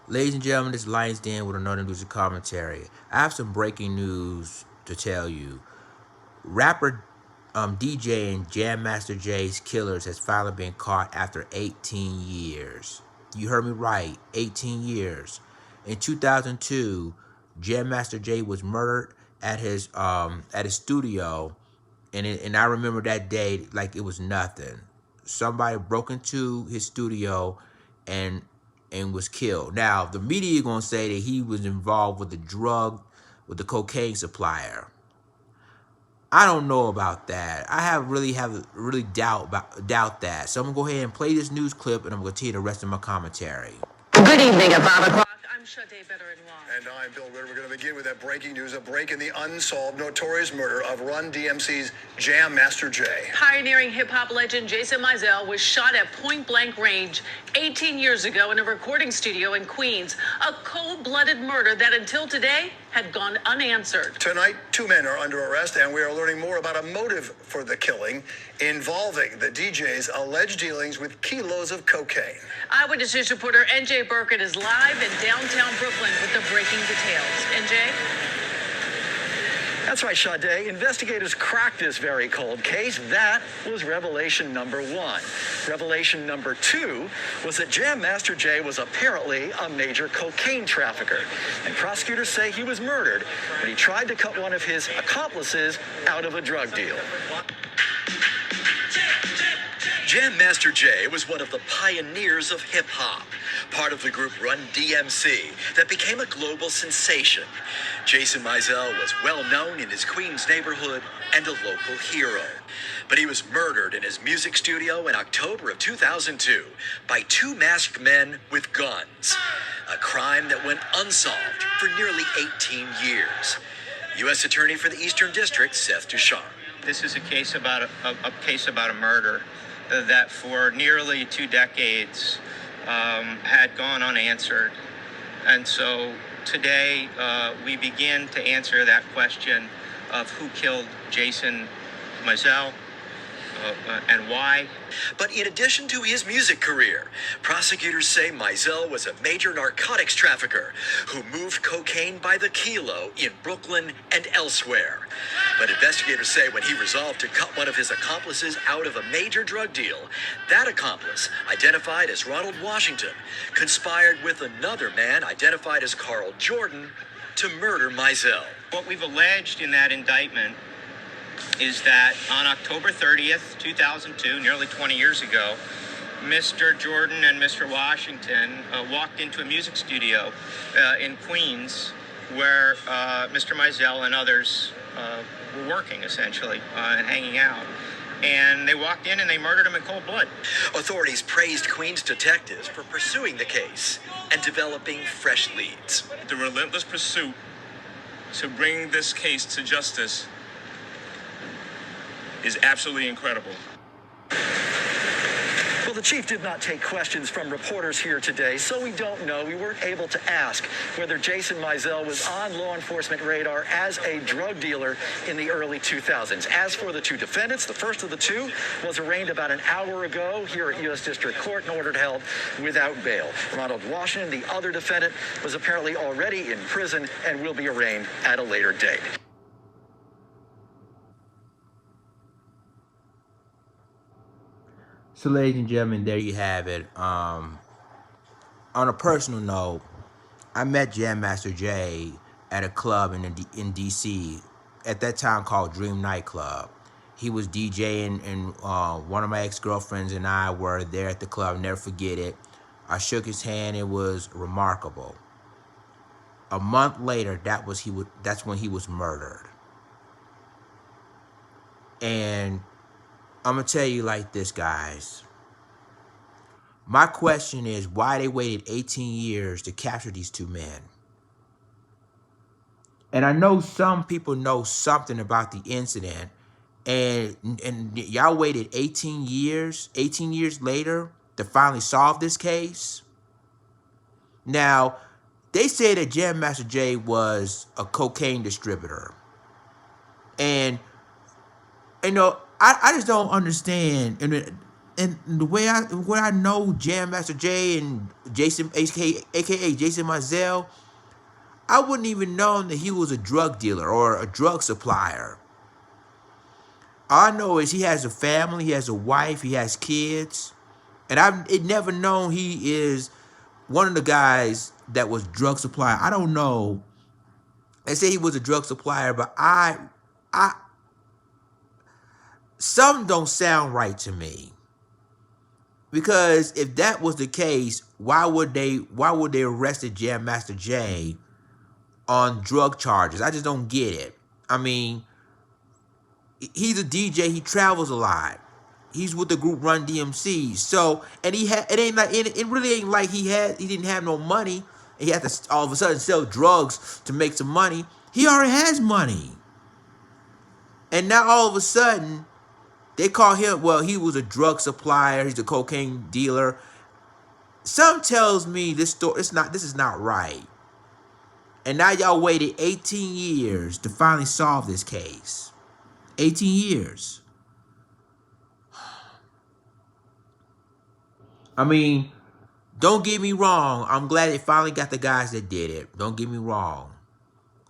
Ladies and gentlemen, this is Lions Den with another news and commentary. I have some breaking news to tell you. Rapper DJ and Jam Master Jay's killers has finally been caught after 18 years. You heard me right, 18 years. In 2002, Jam Master Jay was murdered at his studio, and I remember that day like it was nothing. Somebody broke into his studio and was killed. Now the media gonna say that he was involved with the cocaine supplier. I don't know about that. I have really doubt that. So I'm gonna go ahead and play this news clip, and I'm gonna continue the rest of my commentary. Good evening at 5 o'clock. I'm Sade Better-in-Law. And I'm Bill Ritter. We're going to begin with that breaking news, a break in the unsolved notorious murder of Run DMC's Jam Master Jay. Pioneering hip-hop legend Jason Mizell was shot at point-blank range 18 years ago in a recording studio in Queens. A cold-blooded murder that until today had gone unanswered. Tonight, 2 men are under arrest, and we are learning more about a motive for the killing involving the DJ's alleged dealings with kilos of cocaine. Eyewitness News reporter NJ Burkett is live in downtown Brooklyn with the breaking details. NJ? That's right, Sade. Investigators cracked this very cold case. That was revelation number 1. Revelation number 2 was that Jam Master Jay was apparently a major cocaine trafficker. And prosecutors say he was murdered when he tried to cut one of his accomplices out of a drug deal. Jam Master Jay was one of the pioneers of hip-hop, part of the group Run DMC that became a global sensation. Jason Mizell was well known in his Queens neighborhood and a local hero. But he was murdered in his music studio in October of 2002 by 2 masked men with guns, a crime that went unsolved for nearly 18 years. U.S. Attorney for the Eastern District, Seth Ducharme. This is a case about a case about a murder that for nearly 2 decades had gone unanswered. And so today we begin to answer that question of who killed Jason Mizell and why. But in addition to his music career, prosecutors say Mizell was a major narcotics trafficker who moved cocaine by the kilo in Brooklyn and elsewhere. But investigators say when he resolved to cut one of his accomplices out of a major drug deal, that accomplice, identified as Ronald Washington, conspired with another man identified as Carl Jordan to murder Mizell. What we've alleged in that indictment is that on October 30th, 2002, nearly 20 years ago, Mr. Jordan and Mr. Washington walked into a music studio in Queens where Mr. Mizell and others were working, essentially, and hanging out. And they walked in and they murdered him in cold blood. Authorities praised Queens detectives for pursuing the case and developing fresh leads. The relentless pursuit to bring this case to justice is absolutely incredible. Well, the chief did not take questions from reporters here today, so we don't know. We weren't able to ask whether Jason Mizell was on law enforcement radar as a drug dealer in the early 2000s. As for the 2 defendants, the first of the 2 was arraigned about an hour ago here at U.S. District Court and ordered held without bail. Ronald Washington, the other defendant, was apparently already in prison and will be arraigned at a later date. So, ladies and gentlemen, there you have it. On a personal note, I met Jam Master Jay at a club in D.C. at that time called Dream Nightclub. He was DJing, and one of my ex-girlfriends and I were there at the club. I'll never forget it. I shook his hand. It was remarkable. A month later, that's when he was murdered. And I'm going to tell you like this, guys. My question is why they waited 18 years to capture these 2 men. And I know some people know something about the incident, and y'all waited 18 years later to finally solve this case. Now, they say that Jam Master Jay was a cocaine distributor. And, you know, I just don't understand. and the way I know Jam Master Jay and Jason, aka Jason Mizell, I wouldn't even know that he was a drug dealer or a drug supplier. All I know is he has a family, he has a wife, he has kids, and I've never known he is one of the guys that was drug supplier. I don't know. They say he was a drug supplier, but I some don't sound right to me. Because if that was the case, why would they arrested Jam Master Jay on drug charges? I just don't get it. I mean, he's a DJ, he travels a lot. He's with the group Run DMC. So, and it really ain't like he didn't have no money and he had to all of a sudden sell drugs to make some money. He already has money. And now all of a sudden, they call him, well, he was a drug supplier, he's a cocaine dealer. Some tells me this is not right. And now y'all waited 18 years to finally solve this case. 18 years. I mean, don't get me wrong. I'm glad they finally got the guys that did it. Don't get me wrong.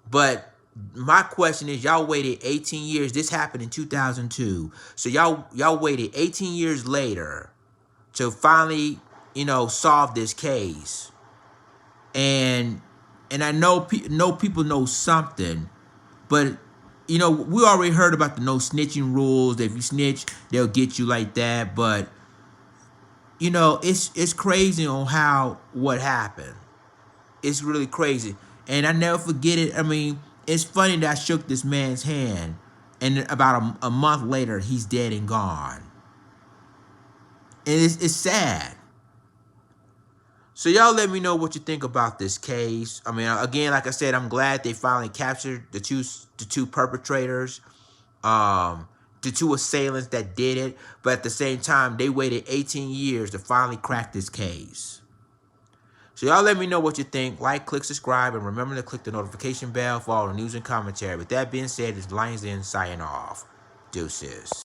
But my question is, y'all waited 18 years. This happened in 2002. So y'all waited 18 years later to finally, solve this case. And I know people know something, but we already heard about the no snitching rules. If you snitch, they'll get you like that. But it's crazy on what happened. It's really crazy. And I never forget it. I mean, it's funny that I shook this man's hand, and about a month later, he's dead and gone. And it's sad. So y'all let me know what you think about this case. I mean, again, like I said, I'm glad they finally captured the two perpetrators, the two assailants that did it. But at the same time, they waited 18 years to finally crack this case. So y'all let me know what you think. Like, click, subscribe, and remember to click the notification bell for all the news and commentary. With that being said, it's Lions Den signing off. Deuces.